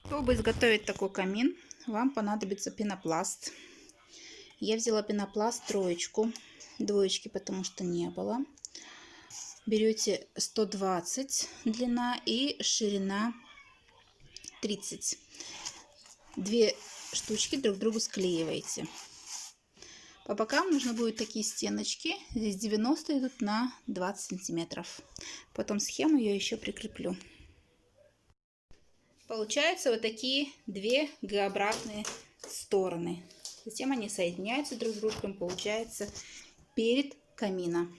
Чтобы изготовить такой камин, вам понадобится пенопласт. Я взяла пенопласт троечку, двоечки потому что не было. Берете 120 длина и ширина 30. Две штучки друг к другу склеиваете. По бокам нужно будет такие стеночки. Здесь 90 идут на 20 сантиметров. Потом схему я еще прикреплю. Получаются вот такие две Г-образные стороны. Затем они соединяются друг с другом. Получается перед камином.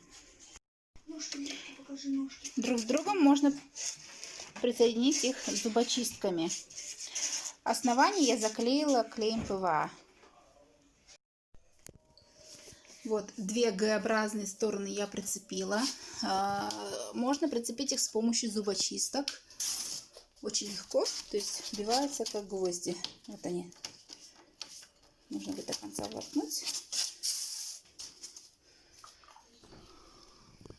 Друг с другом можно присоединить их зубочистками. Основание я заклеила клеем ПВА. Вот две Г-образные стороны я прицепила. Можно прицепить их с помощью зубочисток. Очень легко, то есть вбиваются как гвозди. Вот они. Нужно будет до конца воткнуть.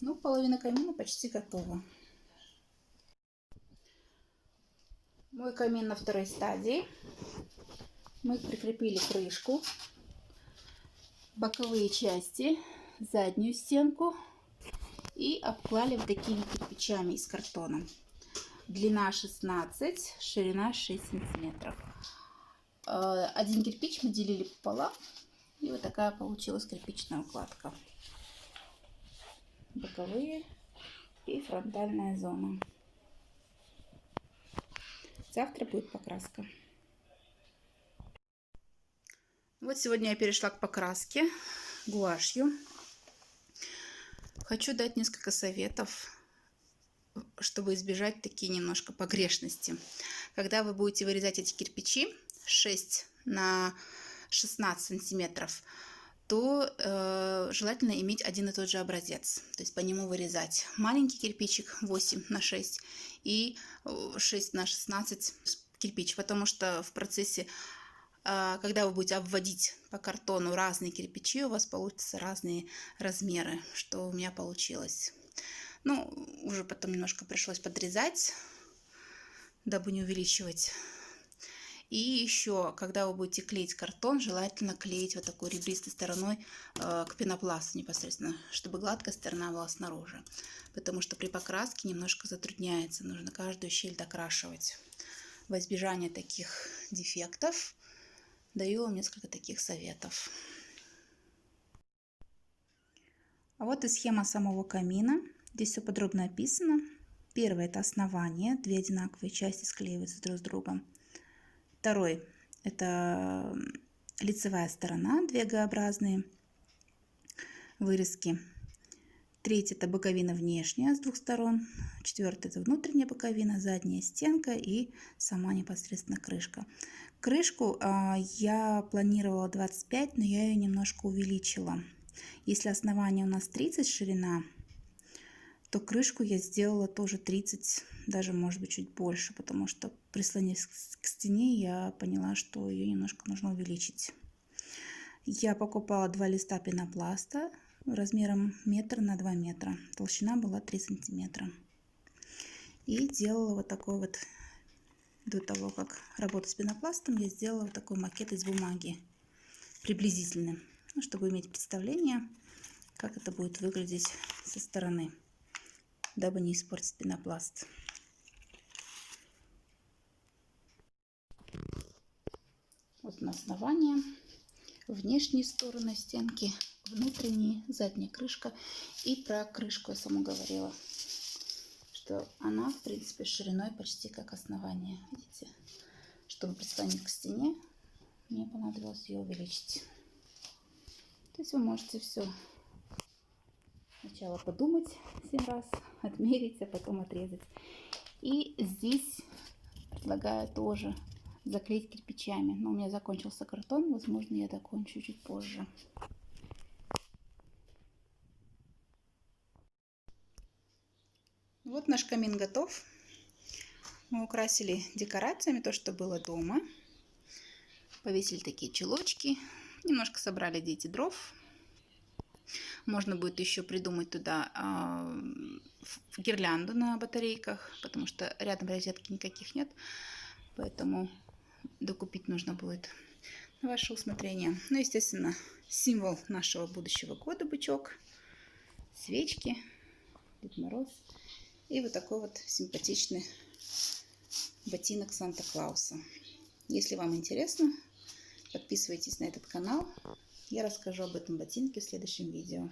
Ну, половина камина почти готова. Мой камин на второй стадии. Мы прикрепили крышку, боковые части, заднюю стенку и обклали вот такими кирпичами из картона. Длина 16, ширина 6 сантиметров. Один кирпич мы делили пополам, и вот такая получилась кирпичная укладка. Боковые и фронтальная зона. Завтра будет покраска. Вот сегодня я перешла к покраске гуашью. Хочу дать несколько советов, чтобы избежать такие немножко погрешности. Когда вы будете вырезать эти кирпичи 6 на 16 сантиметров, то желательно иметь один и тот же образец, то есть по нему вырезать маленький кирпичик 8 на 6 и 6 на 16 кирпич, потому что в процессе, когда вы будете обводить по картону разные кирпичи, у вас получатся разные размеры, что у меня получилось. Ну, уже потом немножко пришлось подрезать, дабы не увеличивать. И еще, когда вы будете клеить картон, желательно клеить вот такой ребристой стороной к пенопласту непосредственно, чтобы гладкая сторона была снаружи. Потому что при покраске немножко затрудняется, нужно каждую щель докрашивать. Во избежание таких дефектов даю вам несколько таких советов. А вот и схема самого камина. Здесь все подробно описано. Первое — это основание. Две одинаковые части склеиваются друг с другом. Второй — это лицевая сторона, две Г-образные вырезки. Третий — это боковина внешняя с двух сторон. Четвертый — это внутренняя боковина, задняя стенка и сама непосредственно крышка. Крышку я планировала 25, но я ее немножко увеличила. Если основание у нас 30 ширина, то крышку я сделала тоже 30, даже может быть чуть больше, потому что прислоняясь к стене, я поняла, что ее немножко нужно увеличить. Я покупала 2 листа пенопласта размером 1 на 2 метра. Толщина была 3 сантиметра. И делала вот такой вот, до того, как работать с пенопластом, я сделала вот такой макет из бумаги, приблизительный, чтобы иметь представление, как это будет выглядеть со стороны, дабы не испортить пенопласт. Вот на основание, внешние стороны стенки, внутренние, задняя крышка. И про крышку я сама говорила, что она, в принципе, шириной почти как основание. Видите? Чтобы прислонить к стене, мне понадобилось ее увеличить. То есть вы можете все сначала подумать 7 раз, отмерить, а потом отрезать. И здесь предлагаю тоже заклеить кирпичами. Но у меня закончился картон, возможно, я докончу чуть позже. Вот наш камин готов. Мы украсили декорациями то, что было дома. Повесили такие чулочки. Немножко собрали дети дров. Можно будет еще придумать туда гирлянду на батарейках, потому что рядом розетки никаких нет. поэтому докупить нужно будет на ваше усмотрение. Ну, естественно, символ нашего будущего года бычок, свечки, Дед Мороз и вот такой вот симпатичный ботинок Санта-Клауса. Если вам интересно, подписывайтесь на этот канал. Я расскажу об этом ботинке в следующем видео.